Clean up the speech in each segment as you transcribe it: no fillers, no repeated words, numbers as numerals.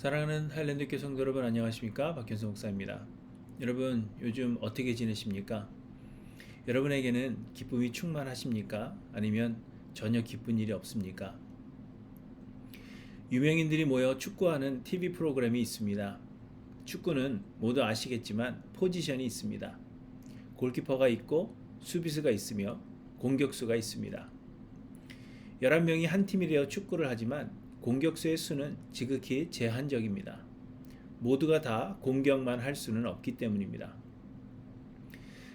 사랑하는 하일랜드 교회 성도 여러분, 안녕하십니까? 박현수 목사입니다. 여러분, 요즘 어떻게 지내십니까? 여러분에게는 기쁨이 충만하십니까? 아니면 전혀 기쁜 일이 없습니까? 유명인들이 모여 축구하는 TV 프로그램이 있습니다. 축구는 모두 아시겠지만 포지션이 있습니다. 골키퍼가 있고 수비수가 있으며 공격수가 있습니다. 11명이 한 팀이 되어 축구를 하지만 공격수의 수는 지극히 제한적입니다. 모두가 다 공격만 할 수는 없기 때문입니다.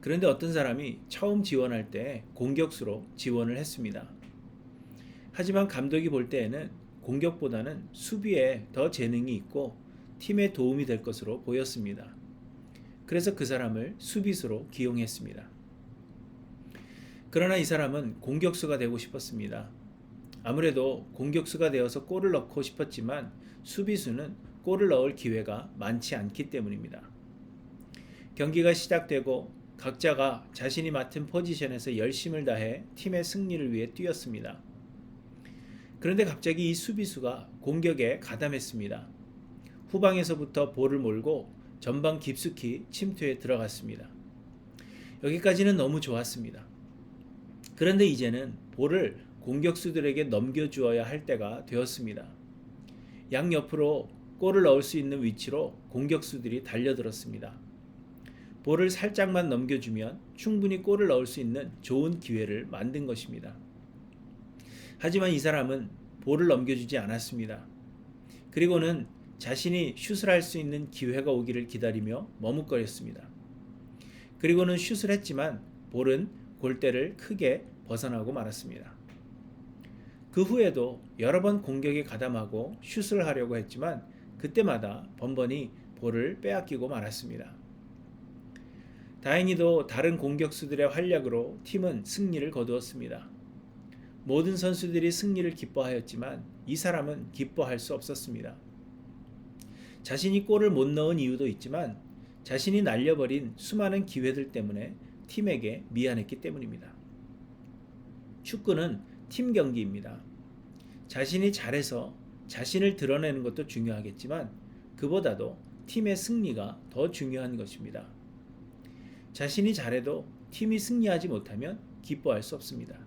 그런데 어떤 사람이 처음 지원할 때 공격수로 지원을 했습니다. 하지만 감독이 볼 때에는 공격보다는 수비에 더 재능이 있고 팀에 도움이 될 것으로 보였습니다. 그래서 그 사람을 수비수로 기용했습니다. 그러나 이 사람은 공격수가 되고 싶었습니다. 아무래도 공격수가 되어서 골을 넣고 싶었지만 수비수는 골을 넣을 기회가 많지 않기 때문입니다. 경기가 시작되고 각자가 자신이 맡은 포지션에서 열심을 다해 팀의 승리를 위해 뛰었습니다. 그런데 갑자기 이 수비수가 공격에 가담했습니다. 후방에서부터 볼을 몰고 전방 깊숙이 침투에 들어갔습니다. 여기까지는 너무 좋았습니다. 그런데 이제는 볼을 공격수들에게 넘겨주어야 할 때가 되었습니다. 양옆으로 골을 넣을 수 있는 위치로 공격수들이 달려들었습니다. 볼을 살짝만 넘겨주면 충분히 골을 넣을 수 있는 좋은 기회를 만든 것입니다. 하지만 이 사람은 볼을 넘겨주지 않았습니다. 그리고는 자신이 슛을 할 수 있는 기회가 오기를 기다리며 머뭇거렸습니다. 그리고는 슛을 했지만 볼은 골대를 크게 벗어나고 말았습니다. 그 후에도 여러 번 공격에 가담하고 슛을 하려고 했지만 그때마다 번번이 볼을 빼앗기고 말았습니다. 다행히도 다른 공격수들의 활약으로 팀은 승리를 거두었습니다. 모든 선수들이 승리를 기뻐하였지만 이 사람은 기뻐할 수 없었습니다. 자신이 골을 못 넣은 이유도 있지만 자신이 날려버린 수많은 기회들 때문에 팀에게 미안했기 때문입니다. 축구는 팀 경기입니다. 자신이 잘해서 자신을 드러내는 것도 중요하겠지만 그보다도 팀의 승리가 더 중요한 것입니다. 자신이 잘해도 팀이 승리하지 못하면 기뻐할 수 없습니다.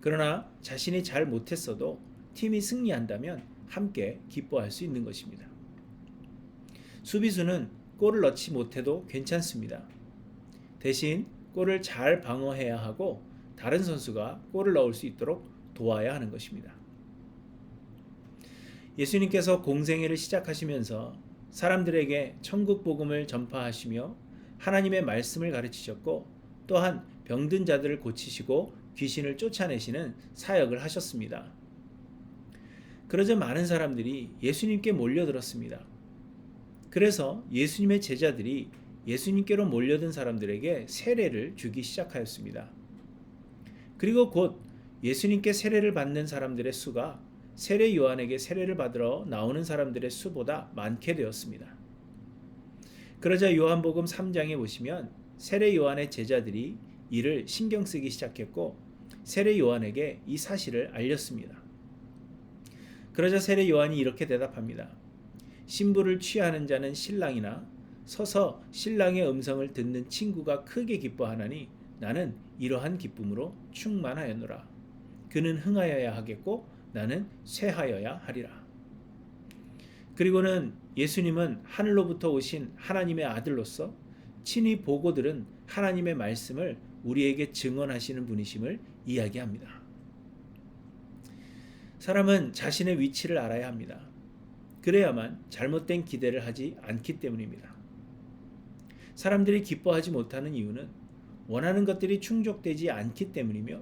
그러나 자신이 잘 못했어도 팀이 승리한다면 함께 기뻐할 수 있는 것입니다. 수비수는 골을 넣지 못해도 괜찮습니다. 대신 골을 잘 방어해야 하고 다른 선수가 골을 넣을 수 있도록 도와야 하는 것입니다. 예수님께서 공생애를 시작하시면서 사람들에게 천국 복음을 전파하시며 하나님의 말씀을 가르치셨고 또한 병든 자들을 고치시고 귀신을 쫓아내시는 사역을 하셨습니다. 그러자 많은 사람들이 예수님께 몰려들었습니다. 그래서 예수님의 제자들이 예수님께로 몰려든 사람들에게 세례를 주기 시작하였습니다. 그리고 곧 예수님께 세례를 받는 사람들의 수가 세례 요한에게 세례를 받으러 나오는 사람들의 수보다 많게 되었습니다. 그러자 요한복음 3장에 보시면 세례 요한의 제자들이 이를 신경 쓰기 시작했고 세례 요한에게 이 사실을 알렸습니다. 그러자 세례 요한이 이렇게 대답합니다. 신부를 취하는 자는 신랑이나 서서 신랑의 음성을 듣는 친구가 크게 기뻐하나니 나는 이러한 기쁨으로 충만하였노라. 그는 흥하여야 하겠고 나는 쇠하여야 하리라. 그리고는 예수님은 하늘로부터 오신 하나님의 아들로서 친히 보고 들은 하나님의 말씀을 우리에게 증언하시는 분이심을 이야기합니다. 사람은 자신의 위치를 알아야 합니다. 그래야만 잘못된 기대를 하지 않기 때문입니다. 사람들이 기뻐하지 못하는 이유는 원하는 것들이 충족되지 않기 때문이며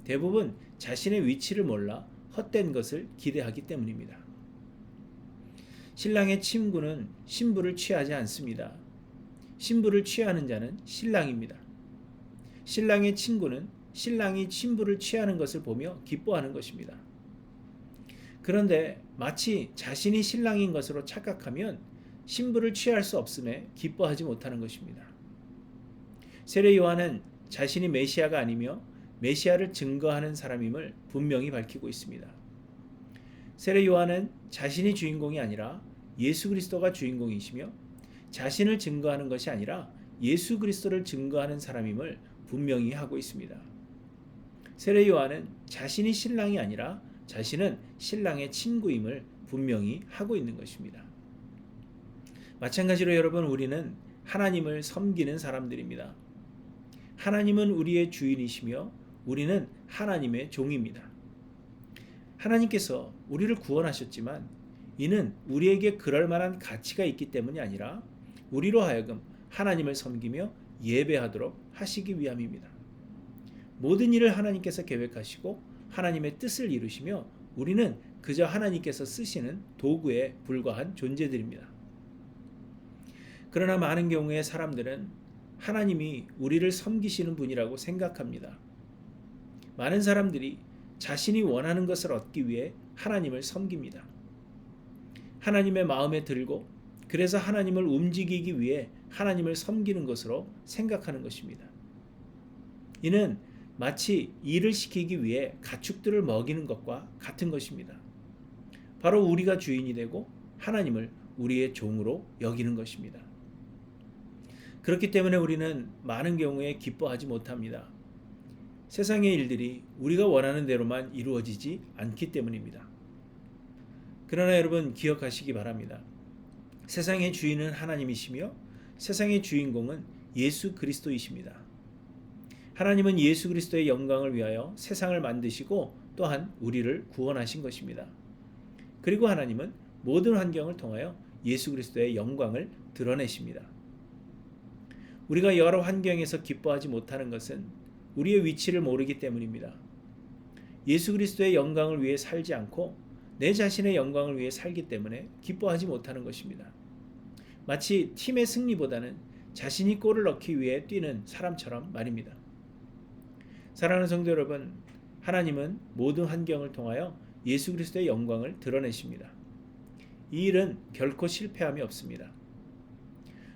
대부분 자신의 위치를 몰라 헛된 것을 기대하기 때문입니다. 신랑의 친구는 신부를 취하지 않습니다. 신부를 취하는 자는 신랑입니다. 신랑의 친구는 신랑이 신부를 취하는 것을 보며 기뻐하는 것입니다. 그런데 마치 자신이 신랑인 것으로 착각하면 신부를 취할 수 없음에 기뻐하지 못하는 것입니다. 세례 요한은 자신이 메시아가 아니며 메시아를 증거하는 사람임을 분명히 밝히고 있습니다. 세례 요한은 자신이 주인공이 아니라 예수 그리스도가 주인공이시며 자신을 증거하는 것이 아니라 예수 그리스도를 증거하는 사람임을 분명히 하고 있습니다. 세례 요한은 자신이 신랑이 아니라 자신은 신랑의 친구임을 분명히 하고 있는 것입니다. 마찬가지로 여러분, 우리는 하나님을 섬기는 사람들입니다. 하나님은 우리의 주인이시며 우리는 하나님의 종입니다. 하나님께서 우리를 구원하셨지만 이는 우리에게 그럴 만한 가치가 있기 때문이 아니라 우리로 하여금 하나님을 섬기며 예배하도록 하시기 위함입니다. 모든 일을 하나님께서 계획하시고 하나님의 뜻을 이루시며 우리는 그저 하나님께서 쓰시는 도구에 불과한 존재들입니다. 그러나 많은 경우에 사람들은 하나님이 우리를 섬기시는 분이라고 생각합니다. 많은 사람들이 자신이 원하는 것을 얻기 위해 하나님을 섬깁니다. 하나님의 마음에 들고 그래서 하나님을 움직이기 위해 하나님을 섬기는 것으로 생각하는 것입니다. 이는 마치 일을 시키기 위해 가축들을 먹이는 것과 같은 것입니다. 바로 우리가 주인이 되고 하나님을 우리의 종으로 여기는 것입니다. 그렇기 때문에 우리는 많은 경우에 기뻐하지 못합니다. 세상의 일들이 우리가 원하는 대로만 이루어지지 않기 때문입니다. 그러나 여러분, 기억하시기 바랍니다. 세상의 주인은 하나님이시며 세상의 주인공은 예수 그리스도이십니다. 하나님은 예수 그리스도의 영광을 위하여 세상을 만드시고 또한 우리를 구원하신 것입니다. 그리고 하나님은 모든 환경을 통하여 예수 그리스도의 영광을 드러내십니다. 우리가 여러 환경에서 기뻐하지 못하는 것은 우리의 위치를 모르기 때문입니다. 예수 그리스도의 영광을 위해 살지 않고 내 자신의 영광을 위해 살기 때문에 기뻐하지 못하는 것입니다. 마치 팀의 승리보다는 자신이 골을 넣기 위해 뛰는 사람처럼 말입니다. 사랑하는 성도 여러분, 하나님은 모든 환경을 통하여 예수 그리스도의 영광을 드러내십니다. 이 일은 결코 실패함이 없습니다.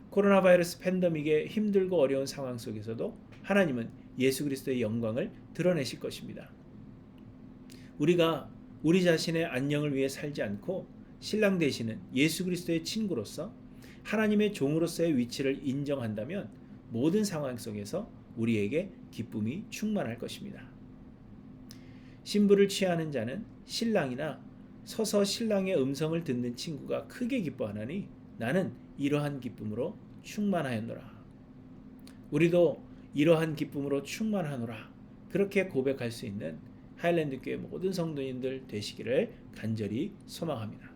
코로나 바이러스 팬데믹의 힘들고 어려운 상황 속에서도 하나님은 예수 그리스도의 영광을 드러내실 것입니다. 우리가 우리 자신의 안녕을 위해 살지 않고 신랑 되시는 예수 그리스도의 친구로서 하나님의 종으로서의 위치를 인정한다면 모든 상황 속에서 우리에게 기쁨이 충만할 것입니다. 신부를 취하는 자는 신랑이나 서서 신랑의 음성을 듣는 친구가 크게 기뻐하나니 나는 이러한 기쁨으로 충만하였노라. 우리도 이러한 기쁨으로 충만하노라, 그렇게 고백할 수 있는 하일랜드 교회 모든 성도님들 되시기를 간절히 소망합니다.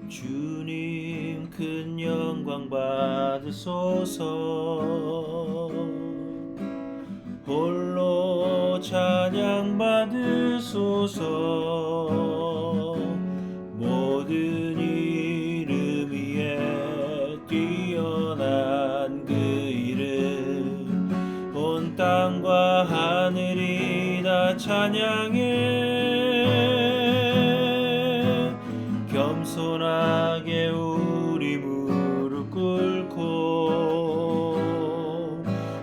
주님 큰 영광 받으소서. 홀로 찬양 받으소서. 모든 이름 위에 뛰어난 그 이름 온 땅과 하늘이 다 찬양해. 겸손하게 우리 무릎 꿇고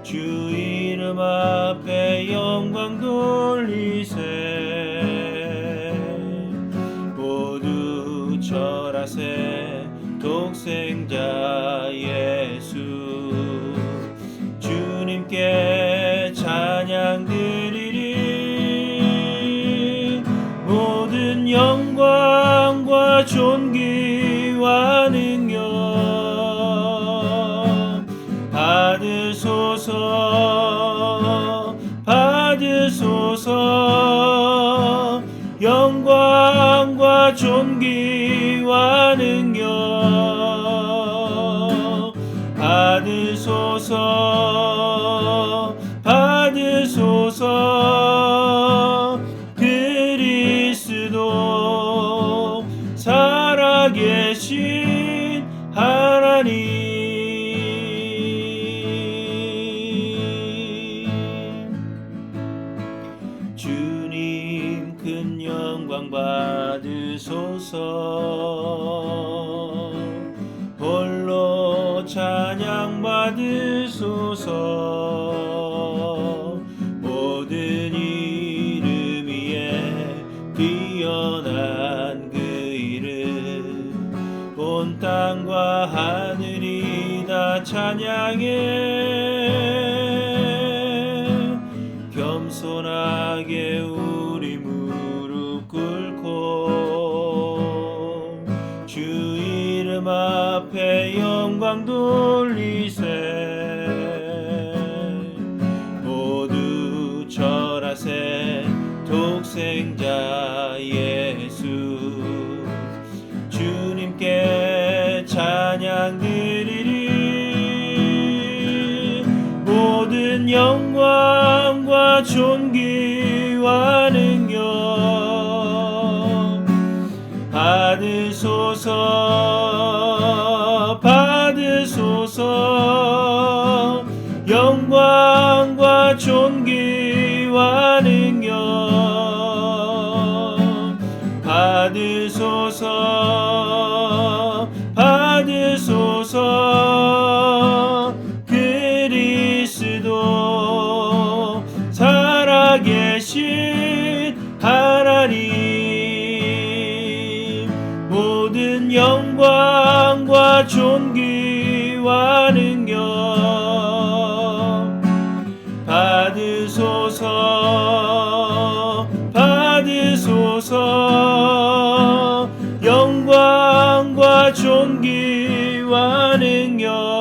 주 이름 앞에 영광 돌리세. 모두 절하세. 독생자 예수 주님께 찬양 드리리. 모든 영광과 존귀와 능력 받으소서. 받으소서. 영광과 존귀와 능력 받으소서. 받으소서. 그리스도 살아계신 하나님. 주님 큰 영광 받으소서. 홀로 찬양 받으소서. 모든 이름 위에 뛰어난 그 이름 온 땅과 하늘이 다 찬양해. 겸손하게 우리 무릎 꿇고 주 이름 앞에 영광 돌리세. 모두 절하세. 독생자 예수 주님께 찬양 드리리. 모든 영광과 존귀와 능력 받으소서. 받으소서. 영광과 존귀와 능력 받으소서. 받으소서. 그리스도 살아계신 하나님, 모든 영광과 존귀와 능력 받으소서. 받으소서. 영광과 존귀와 능력